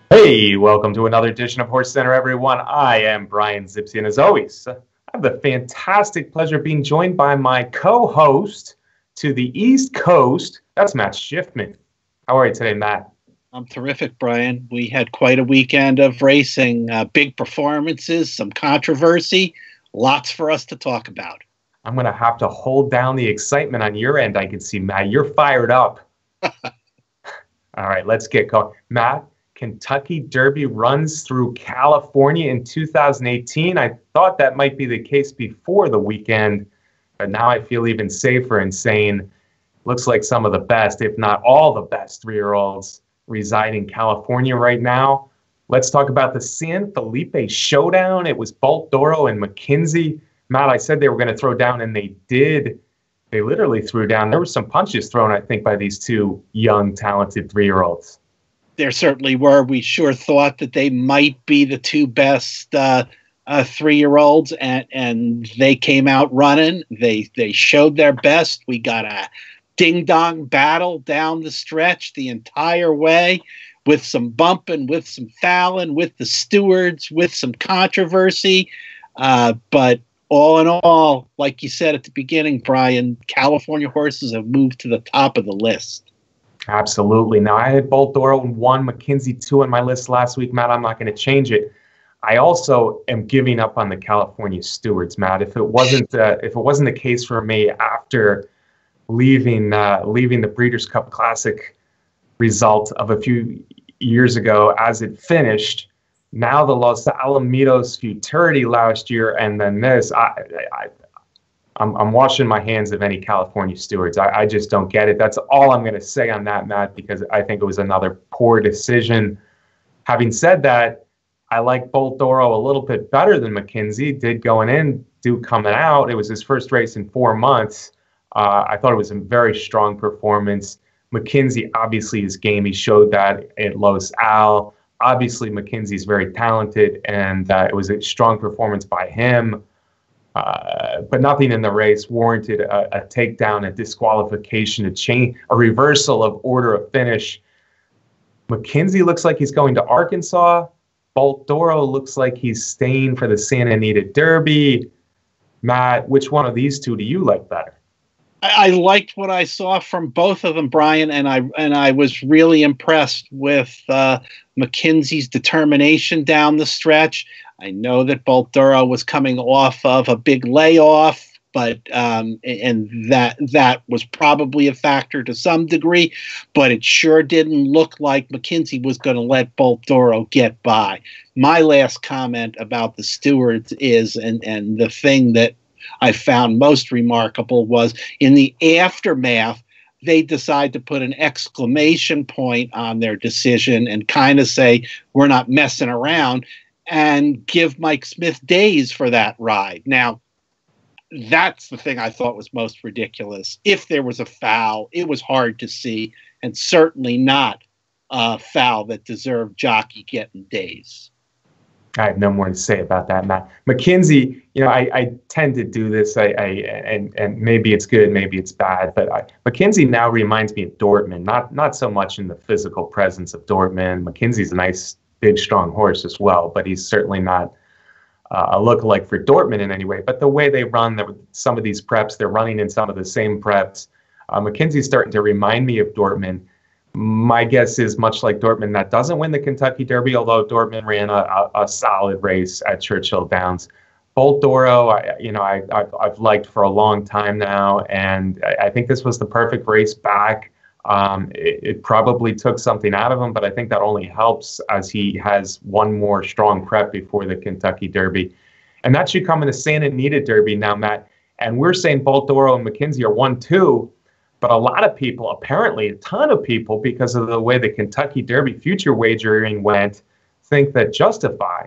Hey, welcome to another edition of HorseCenter, everyone. I am Brian Zipsy, and as always, I have the fantastic pleasure of being joined by my co-host to the East Coast. That's Matt Schiffman. How are you today, Matt? I'm terrific, Brian. We had quite a weekend of racing, big performances, some controversy, lots for us to talk about. I'm going to have to hold down the excitement on your end. I can see, Matt, you're fired up. All right, let's get going. Matt, Kentucky Derby runs through California in 2018. I thought that might be the case before the weekend, but now I feel even safer in saying looks like some of the best, if not all the best, three-year-olds reside in California right now. Let's talk about the San Felipe Showdown. It was Bolt D'Oro and McKinzie. Matt, I said they were going to throw down, and they did. They literally threw down. There were some punches thrown, I think, by these two young, talented three-year-olds. There certainly were. We sure thought that they might be the two best three-year-olds, and they came out running. They showed their best. We got a ding-dong battle down the stretch the entire way, with some bumping, with some fouling, with the stewards, with some controversy. But all in all, like you said at the beginning, Brian, California horses have moved to the top of the list. Absolutely. Now, I had Bolt D'Oro 1, McKinzie 2 on my list last week, Matt. I'm not going to change it. I also am giving up on the California stewards, Matt. If it wasn't the case for me after leaving the Breeders' Cup Classic result of a few years ago as it finished, now the Los Alamitos futurity last year, and then this, I'm washing my hands of any California stewards. I just don't get it. That's all I'm going to say on that, Matt, because I think it was another poor decision. Having said that, I like Bolt D'Oro a little bit better than McKinzie did going in, coming out. It was his first race in 4 months. I thought it was a very strong performance. McKinzie, obviously, his game, he showed that at Los Al. Obviously, McKinzie's very talented, and it was a strong performance by him. But nothing in the race warranted a takedown, a disqualification, a reversal of order of finish. McKinzie looks like he's going to Arkansas. Bolt D'Oro looks like he's staying for the Santa Anita Derby. Matt, which one of these two do you like better? I liked what I saw from both of them, Brian, and I was really impressed with McKinzie's determination down the stretch. I know that Bolt D'Oro was coming off of a big layoff, but and that was probably a factor to some degree, but it sure didn't look like McKinzie was going to let Bolt D'Oro get by. My last comment about the stewards is, and the thing that I found most remarkable was in the aftermath, they decide to put an exclamation point on their decision and kind of say, we're not messing around, and give Mike Smith days for that ride. Now, that's the thing I thought was most ridiculous. If there was a foul, it was hard to see, and certainly not a foul that deserved jockey getting days. I have no more to say about that, Matt. McKinzie, I tend to do this, and maybe it's good, maybe it's bad, but McKinzie now reminds me of Dortmund, not so much in the physical presence of Dortmund. McKinzie's a nice, big, strong horse as well, but he's certainly not a lookalike for Dortmund in any way. But the way they run some of these preps, they're running in some of the same preps. McKinzie's starting to remind me of Dortmund. My guess is much like Dortmund, that doesn't win the Kentucky Derby, although Dortmund ran a solid race at Churchill Downs. Bolt D'Oro, I've liked for a long time now, and I think this was the perfect race back. It probably took something out of him, but I think that only helps as he has one more strong prep before the Kentucky Derby. And that should come in the Santa Anita Derby now, Matt. And we're saying Bolt D'Oro and McKinzie are 1-2. But a lot of people, apparently a ton of people, because of the way the Kentucky Derby future wagering went, think that Justify,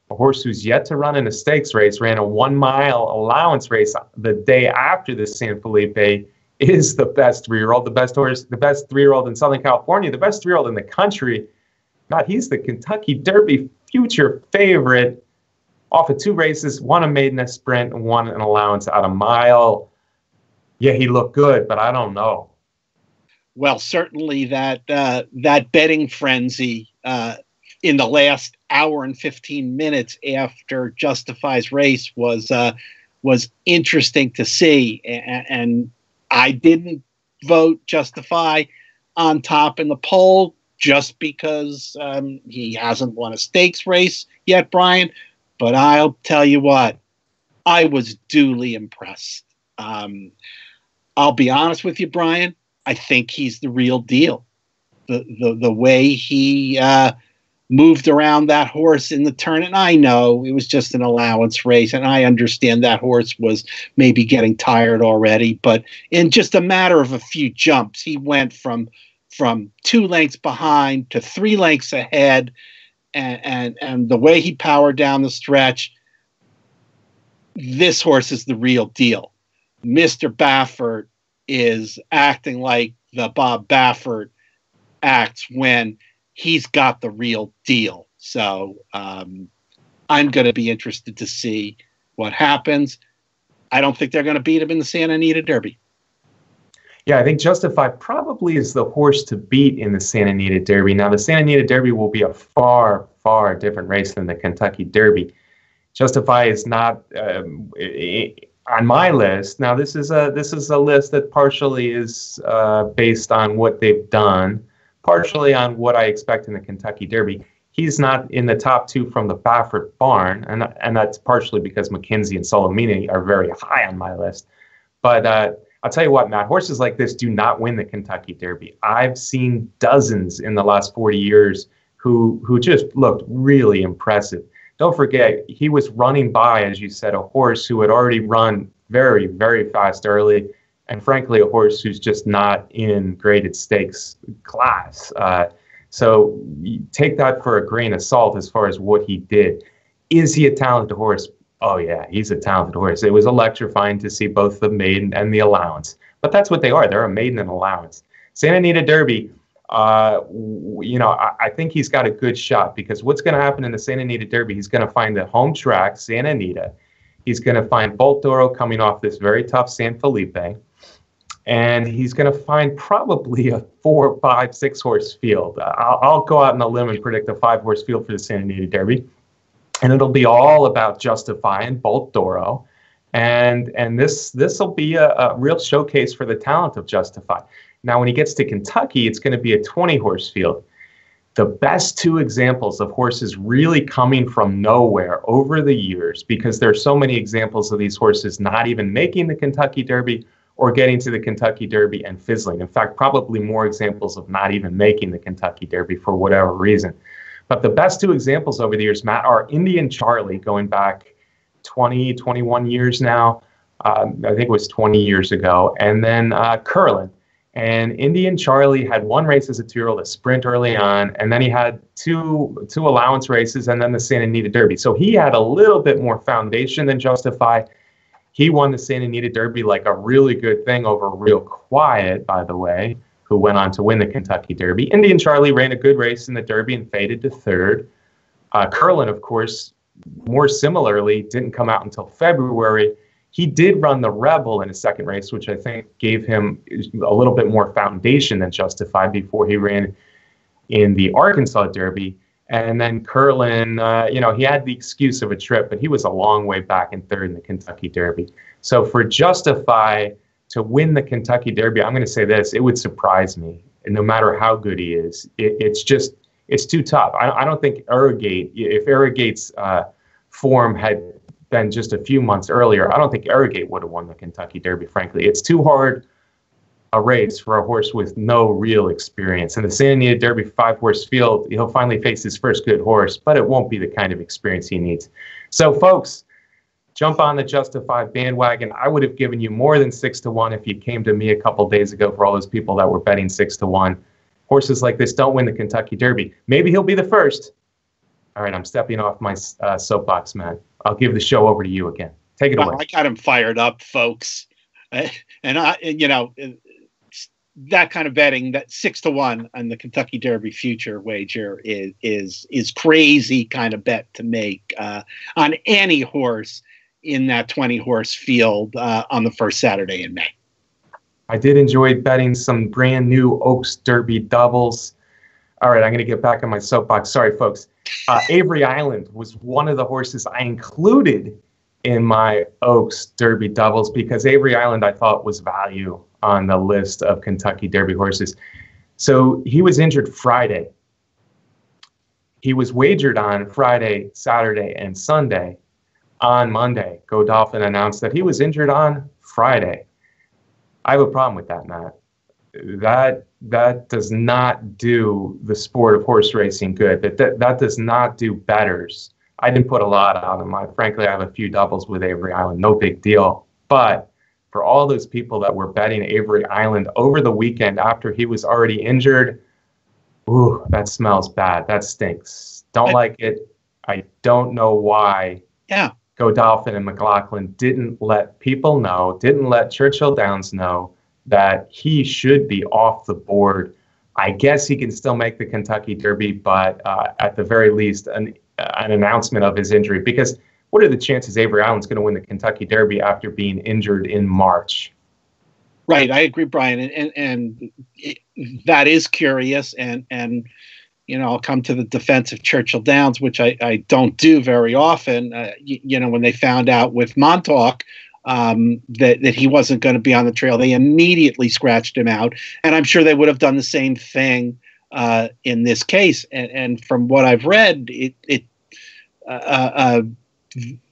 a horse who's yet to run in a stakes race, ran a 1 mile allowance race the day after the San Felipe, is the best three-year-old, the best horse, the best three-year-old in Southern California, the best three-year-old in the country. Not he's the Kentucky Derby future favorite off of 2 races, one a maiden, a sprint, and one an allowance at a mile. Yeah, he looked good, but I don't know. Well, certainly that betting frenzy in the last hour and 15 minutes after Justify's race was interesting to see, and I didn't vote Justify on top in the poll just because he hasn't won a stakes race yet, Brian. But I'll tell you what, I was duly impressed. I'll be honest with you, Brian. I think he's the real deal. The way he moved around that horse in the turn, and I know it was just an allowance race, and I understand that horse was maybe getting tired already, but in just a matter of a few jumps, he went from 2 lengths behind to 3 lengths ahead, and the way he powered down the stretch, this horse is the real deal. Mr. Baffert is acting like the Bob Baffert acts when he's got the real deal. So I'm going to be interested to see what happens. I don't think they're going to beat him in the Santa Anita Derby. Yeah, I think Justify probably is the horse to beat in the Santa Anita Derby. Now, the Santa Anita Derby will be a far, far different race than the Kentucky Derby. Justify is not on my list. Now, this is a list that partially is based on what they've done, partially on what I expect in the Kentucky Derby. He's not in the top 2 from the Baffert barn, and that's partially because McKinzie and Solomini are very high on my list. But I'll tell you what, Matt, horses like this do not win the Kentucky Derby. I've seen dozens in the last 40 years who just looked really impressive. Don't forget, he was running by, as you said, a horse who had already run very, very fast early, and frankly, a horse who's just not in graded stakes class. So you take that for a grain of salt as far as what he did. Is he a talented horse? Oh, yeah, he's a talented horse. It was electrifying to see both the maiden and the allowance. But that's what they are. They're a maiden and allowance. Santa Anita Derby, I think he's got a good shot, because what's going to happen in the Santa Anita Derby, he's going to find the home track, Santa Anita. He's going to find Bolt d'Oro coming off this very tough San Felipe. And he's going to find probably a 4, 5, 6 horse field. I'll go out on a limb and predict a 5 horse field for the Santa Anita Derby. And it'll be all about Justify and Bolt d'Oro. And this will be a real showcase for the talent of Justify. Now, when he gets to Kentucky, it's going to be a 20 horse field. The best 2 examples of horses really coming from nowhere over the years, because there are so many examples of these horses not even making the Kentucky Derby or getting to the Kentucky Derby and fizzling. In fact, probably more examples of not even making the Kentucky Derby for whatever reason. But the best 2 examples over the years, Matt, are Indian Charlie, going back 20, 21 years now. I think it was 20 years ago. And then Curlin. And Indian Charlie had 1 race as a 2-year-old, a sprint early on, and then he had two allowance races, and then the Santa Anita Derby. So he had a little bit more foundation than Justify. He won the Santa Anita Derby like a really good thing over Real Quiet, by the way, who went on to win the Kentucky Derby. Indian Charlie ran a good race in the Derby and faded to 3rd. Curlin, of course, more similarly, didn't come out until February. He did run the Rebel in his 2nd race, which I think gave him a little bit more foundation than Justify before he ran in the Arkansas Derby. And then Curlin, he had the excuse of a trip, but he was a long way back in 3rd in the Kentucky Derby. So for Justify to win the Kentucky Derby, I'm going to say this, it would surprise me. And no matter how good he is, it's too tough. I don't think if Arrogate's form had been just a few months earlier, I don't think Arrogate would have won the Kentucky Derby, frankly. It's too hard a race for a horse with no real experience. In the Santa Anita Derby 5 horse field, he'll finally face his first good horse, but it won't be the kind of experience he needs. So, folks, jump on the Justify bandwagon. I would have given you more than 6-1 if you came to me a couple days ago, for all those people that were betting 6-1. Horses like this don't win the Kentucky Derby. Maybe he'll be the first. All right, I'm stepping off my soapbox, man. I'll give the show over to you again. Take it away. I got him fired up, folks. That kind of betting, that 6-1 on the Kentucky Derby future wager is crazy kind of bet to make on any horse in that 20 horse field on the first Saturday in May. I did enjoy betting some brand new Oaks Derby doubles. All right, I'm going to get back on my soapbox. Sorry, folks. Avery Island was one of the horses I included in my Oaks Derby doubles because Avery Island I thought was value on the list of Kentucky Derby horses. So he was injured Friday. He was wagered on Friday, Saturday, and Sunday. On Monday, Godolphin announced that he was injured on Friday. I have a problem with that, Matt. That does not do the sport of horse racing good. That does not do bettors. I didn't put a lot on him. Frankly, I have a few doubles with Avery Island. No big deal. But for all those people that were betting Avery Island over the weekend after he was already injured, ooh, that smells bad. That stinks. Don't like it. I don't know why. Yeah. Godolphin and McLaughlin didn't let people know, didn't let Churchill Downs know that he should be off the board. I guess he can still make the Kentucky Derby, but at the very least, an announcement of his injury. Because what are the chances Avery Island's going to win the Kentucky Derby after being injured in March? Right, I agree, Brian, and that is curious. And you know, I'll come to the defense of Churchill Downs, which I don't do very often. You know, when they found out with Montauk that he wasn't going to be on the trail, they immediately scratched him out. And I'm sure they would have done the same thing in this case. And from what I've read, the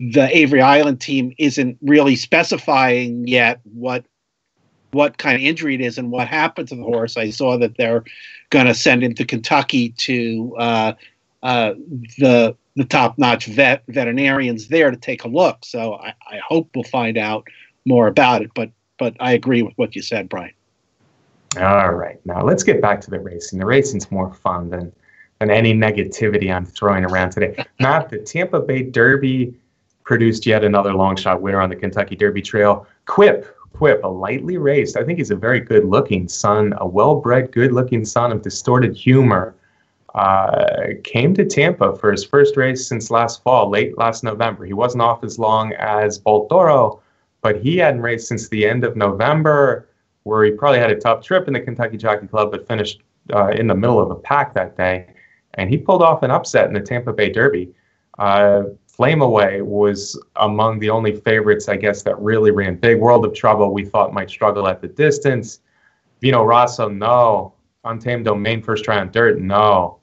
Avery Island team isn't really specifying yet what kind of injury it is and what happened to the horse. I saw that they're going to send him to Kentucky to the top-notch veterinarians there to take a look. So I hope we'll find out more about it. But I agree with what you said, Brian. All right. Now let's get back to the racing. The racing's more fun than any negativity I'm throwing around today. Matt, the Tampa Bay Derby produced yet another long shot winner on the Kentucky Derby Trail. Quip, a lightly raced, I think he's a very good-looking son, a well-bred, good-looking son of Distorted Humor, came to Tampa for his first race since last fall, late last November. He wasn't off as long as Bolt Toro, but he hadn't raced since the end of November, where he probably had a tough trip in the Kentucky Jockey Club, but finished in the middle of a pack that day. And he pulled off an upset in the Tampa Bay Derby. Flame Away was among the only favorites, I guess, that really ran big. World of Trouble, we thought might struggle at the distance. Vino Rosso, no. Untamed Domain, first try on dirt, no.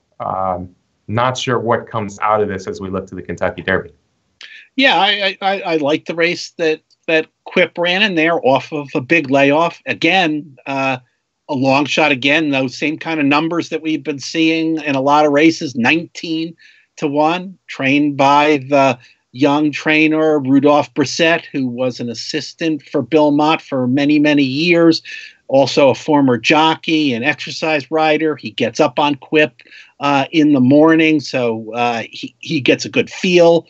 Not sure what comes out of this as we look to the Kentucky Derby. Yeah, I like the race that Quip ran in there off of a big layoff. Again, a long shot again, those same kind of numbers that we've been seeing in a lot of races, 19-1, trained by the young trainer Rudolph Brissett, who was an assistant for Bill Mott for many, many years, also a former jockey and exercise rider. He gets up on Quip in the morning, so he gets a good feel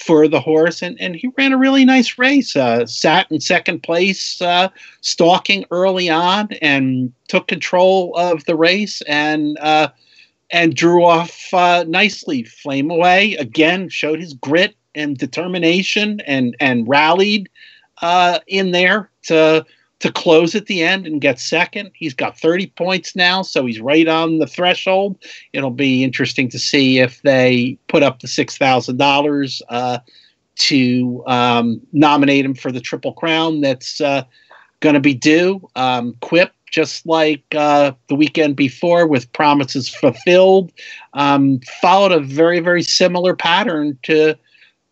for the horse, and he ran a really nice race. Sat in second place, stalking early on, and took control of the race and drew off nicely. Flame Away again showed his grit and determination and rallied in there to close at the end and get second. He's got 30 points now, so he's right on the threshold. It'll be interesting to see if they put up the $6,000 to nominate him for the Triple Crown that's going to be due. Quip, just like the weekend before with Promises Fulfilled, followed a very, very similar pattern to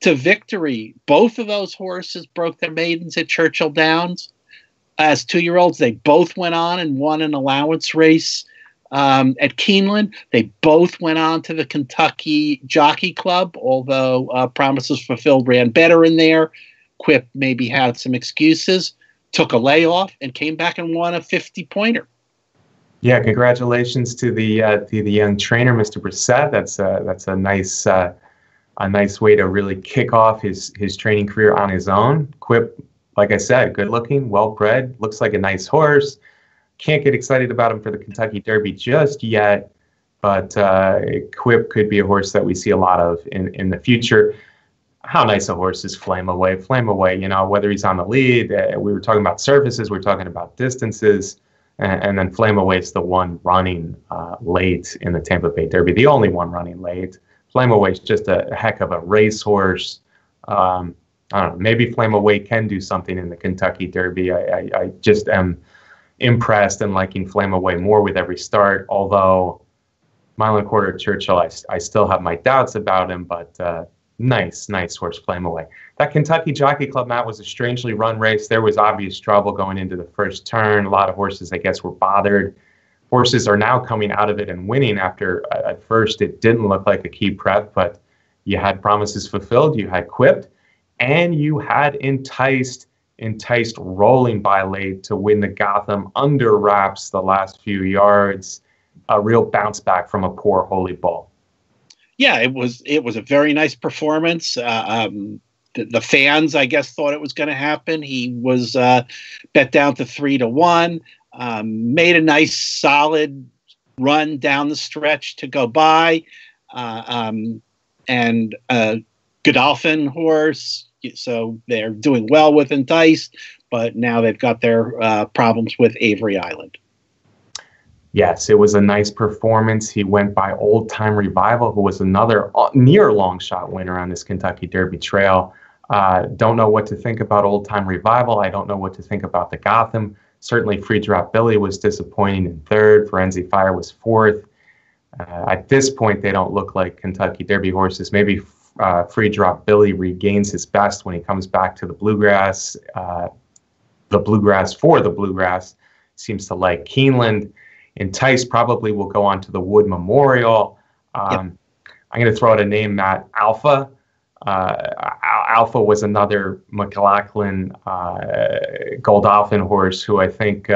victory. Both of those horses broke their maidens at Churchill Downs. As 2-year-olds, they both went on and won an allowance race at Keeneland. They both went on to the Kentucky Jockey Club, although Promises Fulfilled ran better in there. Quip maybe had some excuses, took a layoff, and came back and won a 50-pointer. Yeah, congratulations to the young trainer, Mr. Brissett. That's a nice way to really kick off his training career on his own. Quip, like I said, good looking, well bred, looks like a nice horse. Can't get excited about him for the Kentucky Derby just yet, but Quip could be a horse that we see a lot of in the future. how nice a horse is Flame Away. Flame Away, you know, whether he's on the lead, we were talking about surfaces, we were talking about distances, and then Flame Away is the one running late in the Tampa Bay Derby, the only one running late. Flame Away is just a heck of a racehorse. I don't know, maybe Flame Away can do something in the Kentucky Derby. I just am impressed and liking Flame Away more with every start, although Mile and Quarter Churchill, I still have my doubts about him, but nice horse, Flame Away. That Kentucky Jockey Club, Matt, was a strangely run race. There was obvious trouble going into the first turn. A lot of horses, I guess, were bothered. Horses are now coming out of it and winning after, at first, it didn't look like a key prep, but you had promises fulfilled, you had Quip, and you had enticed rolling by late to win the Gotham under wraps the last few yards. A real bounce back from a poor Holy Bull. Yeah, it was a very nice performance. The fans, I guess, thought it was going to happen. He was bet down to 3-1. Made a nice, solid run down the stretch to go by, and Godolphin horse. So they're doing well with Enticed, but now they've got their problems with Avery Island. Yes, it was a nice performance. He went by Old Time Revival, who was another near long shot winner on this Kentucky Derby trail. Don't know what to think about Old Time Revival. I don't know what to think about the Gotham. Certainly Free Drop Billy was disappointing in third. Forensic Fire was fourth. At this point, they don't look like Kentucky Derby horses. Maybe Free Drop Billy regains his best when he comes back to the Bluegrass. The Bluegrass seems to like Keeneland. Enticed probably will go on to the Wood Memorial. I'm going to throw out a name, Matt. Alpha. Alpha was another McLaughlin Godolphin horse who I think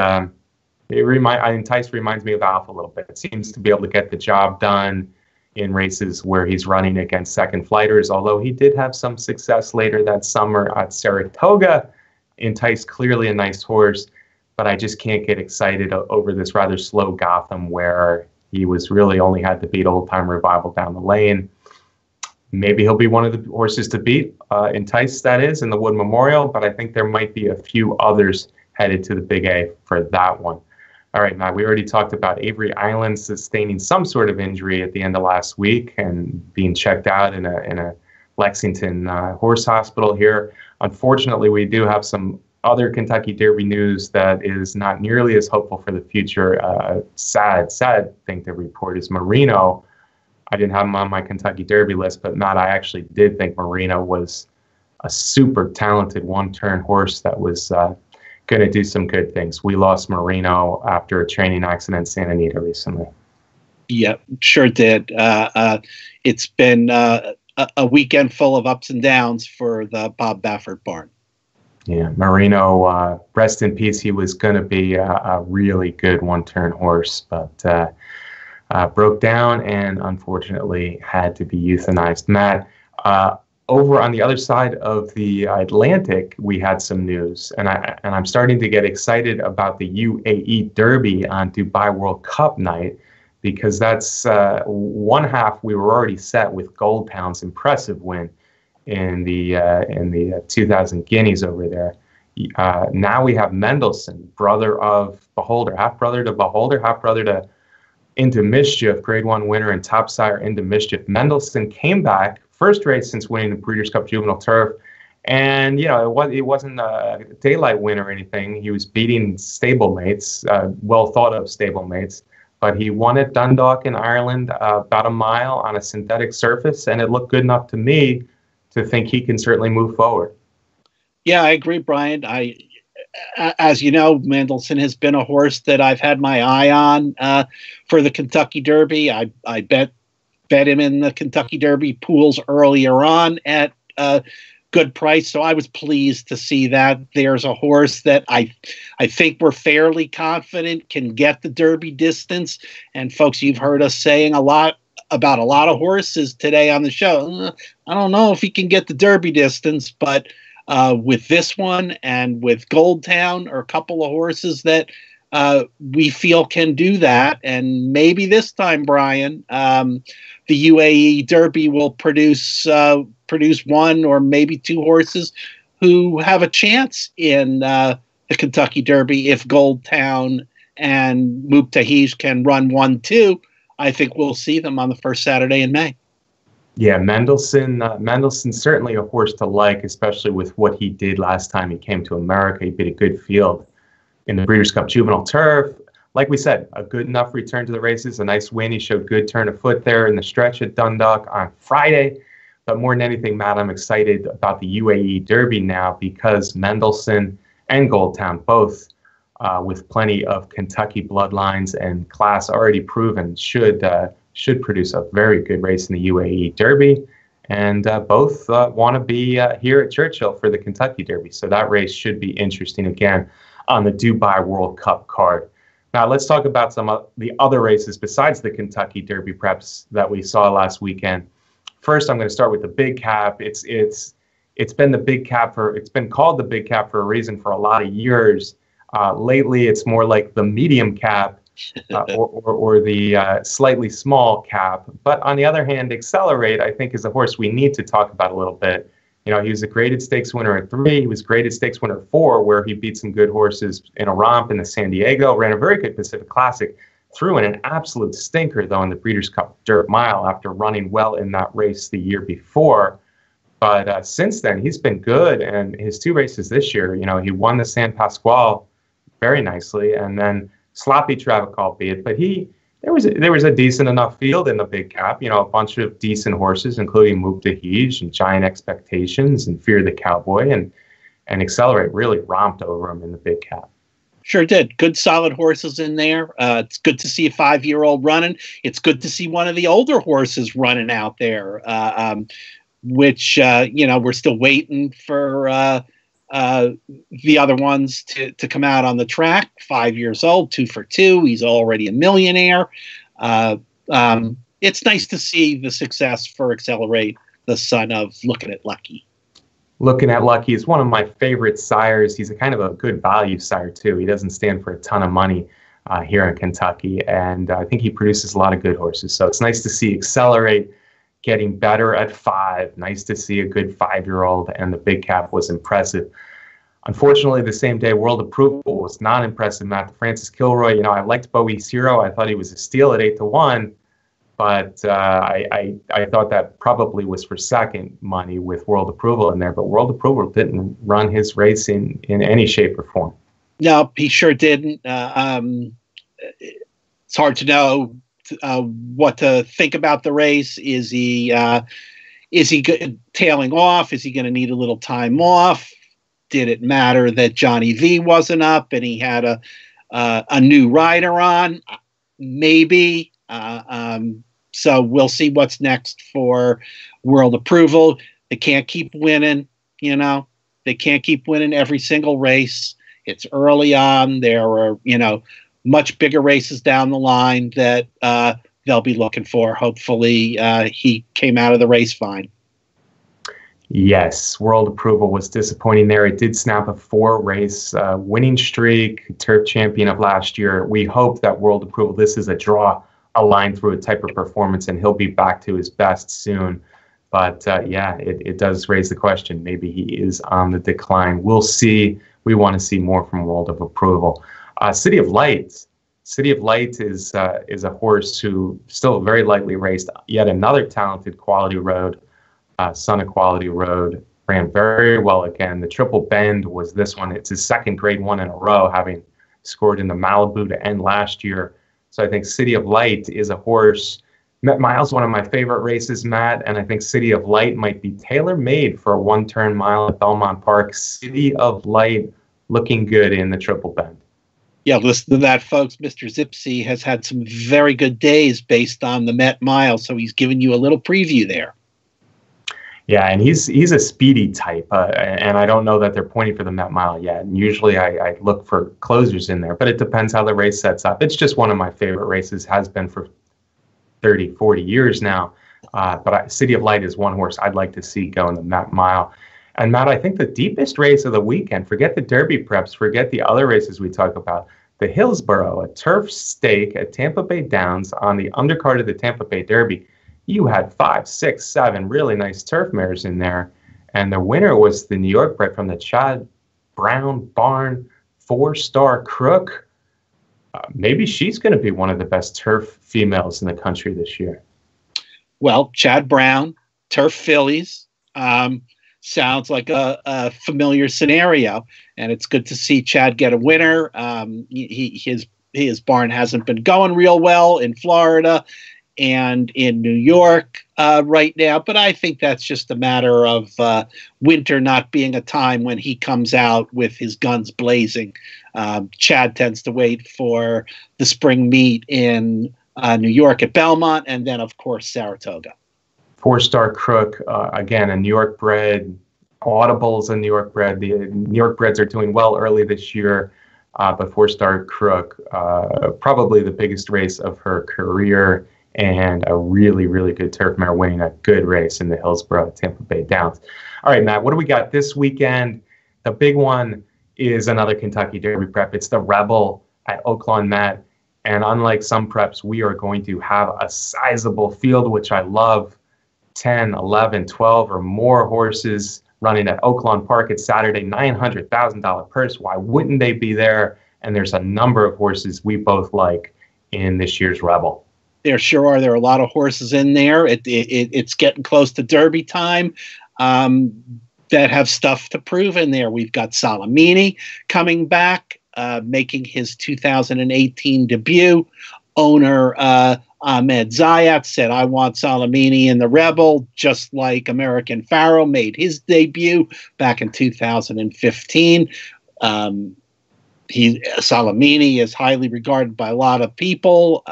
Enticed reminds me of Alpha a little bit. It seems to be able to get the job done in races where he's running against second flighters, although he did have some success later that summer at Saratoga. Enticed, clearly a nice horse, but I just can't get excited over this rather slow Gotham where he was really only had to beat Old Time Revival down the lane. Maybe he'll be one of the horses to beat, Enticed, that is, in the Wood Memorial, but I think there might be a few others headed to the Big A for that one. All right, Matt, we already talked about Avery Island sustaining some sort of injury at the end of last week and being checked out in a Lexington horse hospital here. Unfortunately, we do have some other Kentucky Derby news that is not nearly as hopeful for the future. Sad thing to report is Marino. I didn't have him on my Kentucky Derby list, but Matt, I actually did think Marino was a super talented one-turn horse that was going to do some good things. We lost Marino after a training accident in Santa Anita recently. Yeah, sure did. It's been a weekend full of ups and downs for the Bob Baffert barn. Yeah, Marino, rest in peace. He was going to be a really good one-turn horse, but broke down and unfortunately had to be euthanized. Matt, over on the other side of the Atlantic, we had some news, and I'm starting to get excited about the UAE Derby on Dubai World Cup night, because that's one half we were already set with Goldtown's impressive win in the 2000 guineas over there. Now we have Mendelssohn, brother of Beholder, half brother to Beholder, half brother to Into Mischief, Grade 1 winner and top sire Into Mischief. Mendelssohn came back, first race since winning the Breeders' Cup Juvenile Turf, and it wasn't a daylight win or anything. He was beating stablemates, well thought of stablemates, but he won at Dundalk in Ireland, about a mile on a synthetic surface, and it looked good enough to me to think he can certainly move forward. Yeah, I agree, Brian. As you know, Mendelssohn has been a horse that I've had my eye on for the Kentucky Derby. I bet him in the Kentucky Derby pools earlier on at a good price, so I was pleased to see that there's a horse that I think we're fairly confident can get the Derby distance. And folks, you've heard us saying a lot about a lot of horses today on the show. I don't know if he can get the Derby distance, but with this one and with Goldtown are a couple of horses that we feel can do that. And maybe this time, Brian, the UAE Derby will produce produce one or maybe two horses who have a chance in the Kentucky Derby if Goldtown and Mubtahij can run 1-2. I think we'll see them on the first Saturday in May. Yeah, Mendelssohn's certainly a horse to like, especially with what he did last time he came to America. He beat a good field in the Breeders' Cup Juvenile Turf. Like we said, a good enough return to the races, a nice win. He showed good turn of foot there in the stretch at Dundalk on Friday. But more than anything, Matt, I'm excited about the UAE Derby now because Mendelssohn and Goldtown, both with plenty of Kentucky bloodlines and class already proven, should produce a very good race in the UAE Derby. And both want to be here at Churchill for the Kentucky Derby. So that race should be interesting again on the Dubai World Cup card. Now, let's talk about some of the other races besides the Kentucky Derby preps that we saw last weekend. First, I'm going to start with the Big Cap. It's been the Big Cap it's been called the Big Cap for a reason for a lot of years. Lately, it's more like the Medium Cap or the slightly small cap. But on the other hand, Accelerate, I think, is a horse we need to talk about a little bit. You know, he was a graded stakes winner at 3. He was graded stakes winner at 4, where he beat some good horses in a romp in the San Diego, ran a very good Pacific Classic, threw in an absolute stinker, though, in the Breeders' Cup Dirt Mile after running well in that race the year before. But since then, he's been good. And his 2 races this year, you know, he won the San Pasquale very nicely, and then sloppy traffic, albeit, but there was a decent enough field in the Big Cap, you know, a bunch of decent horses, including Mubtahij and Giant Expectations and Fear the Cowboy, and Accelerate really romped over him in the Big Cap. Sure did. Good, solid horses in there. It's good to see a 5-year-old running. It's good to see one of the older horses running out there, which, you know, we're still waiting for the other ones to come out on the track. 5 years old, 2 for 2. He's already a millionaire. It's nice to see the success for Accelerate, the son of Looking at Lucky. Looking at Lucky is one of my favorite sires. He's a kind of a good value sire, too. He doesn't stand for a ton of money here in Kentucky, and I think he produces a lot of good horses. So it's nice to see Accelerate getting better at 5. Nice to see a good 5-year-old, and the Big Cap was impressive. Unfortunately, the same day, World Approval was not impressive, Matt. Francis Kilroy, you know, I liked Bowie's Hero. I thought he was a steal at 8-1, but I thought that probably was for second money with World Approval in there. But World Approval didn't run his race in any shape or form. No, he sure didn't. It's hard to know what to think about the race. Is he tailing off? Is he going to need a little time off? Did it matter that Johnny V wasn't up and he had a new rider on? Maybe. So we'll see what's next for World Approval. They can't keep winning, you know. They can't keep winning every single race. It's early on. There are, you know, much bigger races down the line that they'll be looking for. Hopefully he came out of the race fine. Yes, World Approval was disappointing there. It did snap a 4-race winning streak, turf champion of last year. We hope that World Approval, this is a draw, a line through a type of performance, and he'll be back to his best soon. But yeah, it does raise the question. Maybe he is on the decline. We'll see. We want to see more from World of Approval. City of Light. City of Light is a horse who still very lightly raced yet another talented Quality Road. Son of Quality Road, ran very well again. The Triple Bend was this one. It's his second grade 1 in a row, having scored in the Malibu to end last year. So I think City of Light is a horse. Met Miles, one of my favorite races, Matt, and I think City of Light might be tailor-made for a 1-turn mile at Belmont Park. City of Light looking good in the Triple Bend. Yeah, listen to that, folks. Mr. Zipsy has had some very good days based on the Met Mile, so he's giving you a little preview there. Yeah, and he's a speedy type, and I don't know that they're pointing for the Met Mile yet. And usually I look for closers in there, but it depends how the race sets up. It's just one of my favorite races, has been for 30, 40 years now. But City of Light is one horse I'd like to see go in the Met Mile. And Matt, I think the deepest race of the weekend, forget the Derby preps, forget the other races we talk about, the Hillsborough, a turf stake at Tampa Bay Downs on the undercard of the Tampa Bay Derby. you had 5, 6, 7 really nice turf mares in there. And the winner was the New York bred from the Chad Brown barn, 4-star Crook. Maybe she's going to be one of the best turf females in the country this year. Well, Chad Brown, turf fillies, sounds like a familiar scenario, and it's good to see Chad get a winner. His barn hasn't been going real well in Florida and in New York right now, but I think that's just a matter of winter not being a time when he comes out with his guns blazing. Chad tends to wait for the spring meet in New York at Belmont, and then, of course, Saratoga. 4-star Crook, again, a New York bred. Audible's a New York bred. The New York breds are doing well early this year, but 4-star Crook, probably the biggest race of her career, and a really, really good turf mare winning a good race in the Hillsborough Tampa Bay Downs. All right, Matt, what do we got this weekend? The big one is another Kentucky Derby prep. It's the Rebel at Oaklawn, Matt. And unlike some preps, we are going to have a sizable field, which I love. 10, 11, 12 or more horses running at Oaklawn Park. It's Saturday, $900,000 purse. Why wouldn't they be there? And there's a number of horses we both like in this year's Rebel. There sure are. There are a lot of horses in there. It's getting close to Derby time that have stuff to prove in there. We've got Salamini coming back, making his 2018 debut. Owner Ahmed Zayat said, I want Salamini in the Rebel, just like American Pharaoh made his debut back in 2015. Salamini is highly regarded by a lot of people.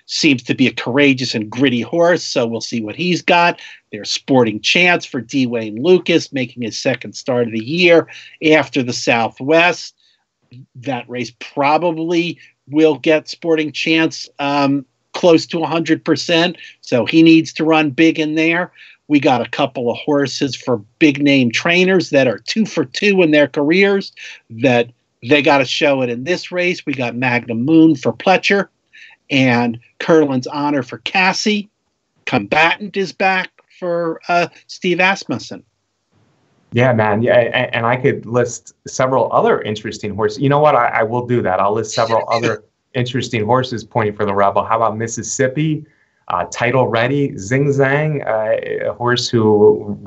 Seems to be a courageous and gritty horse, so we'll see what he's got. There's Sporting Chance for D. Wayne Lucas, making his second start of the year after the Southwest. That race probably will get Sporting Chance close to 100%, so he needs to run big in there. We got a couple of horses for big-name trainers that are 2 for 2 in their careers that they got to show it in this race. We got Magnum Moon for Pletcher and Curlin's Honor for Cassie. Combatant is back for Steve Asmussen. Yeah, man. Yeah, and I could list several other interesting horses. You know what? I will do that. I'll list several other interesting horses pointing for the Rebel. How about Mississippi? Title Ready, Zing Zang, a horse who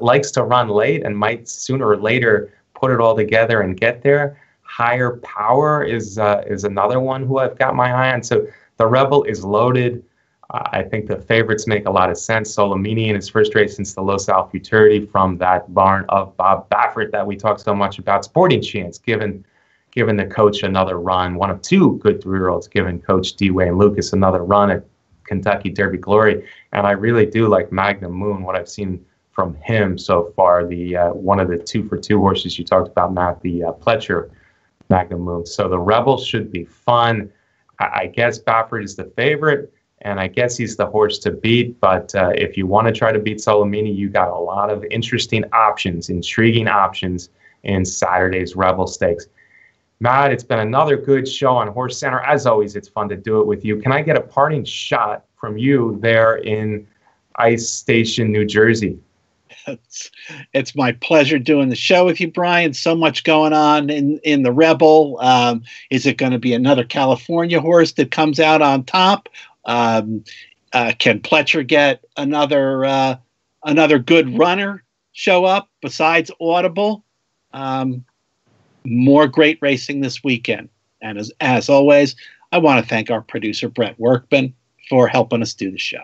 likes to run late and might sooner or later put it all together and get there. Higher Power is another one who I've got my eye on. So the Rebel is loaded. I think the favorites make a lot of sense. Salamini in his first race since the Los Al Futurity from that barn of Bob Baffert that we talk so much about. Sporting Chance, giving the coach another run. One of 2 good 3-year-olds giving Coach D. Wayne Lucas another run at Kentucky Derby Glory. And I really do like Magnum Moon, what I've seen from him so far. The one of the 2 for 2 horses you talked about, Matt, the Pletcher Magnum Moon. So the Rebel should be fun. I guess Baffert is the favorite, and I guess he's the horse to beat. But if you want to try to beat Salamini, you got a lot of interesting options, intriguing options in Saturday's Rebel Stakes. Matt, it's been another good show on HorseCenter. As always, it's fun to do it with you. Can I get a parting shot from you there in Ice Station, New Jersey? It's my pleasure doing the show with you, Brian. So much going on in the Rebel. Is it going to be another California horse that comes out on top? Can Pletcher get another good runner show up besides Audible? More great racing this weekend. And as always, I want to thank our producer, Brett Workman, for helping us do the show.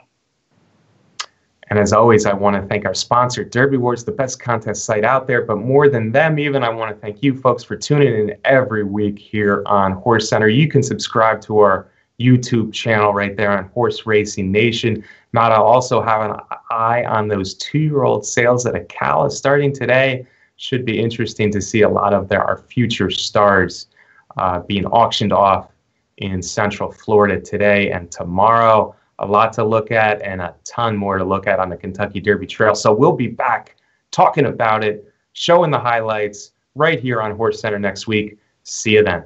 And as always, I want to thank our sponsor, Derby Wars, the best contest site out there. But more than them, even, I want to thank you folks for tuning in every week here on HorseCenter. You can subscribe to our YouTube channel right there on Horse Racing Nation. Matt, I also have an eye on those 2-year-old sales at Ocala starting today. Should be interesting to see a lot of our future stars being auctioned off in Central Florida today and tomorrow. A lot to look at and a ton more to look at on the Kentucky Derby Trail. So we'll be back talking about it, showing the highlights right here on HorseCenter next week. See you then.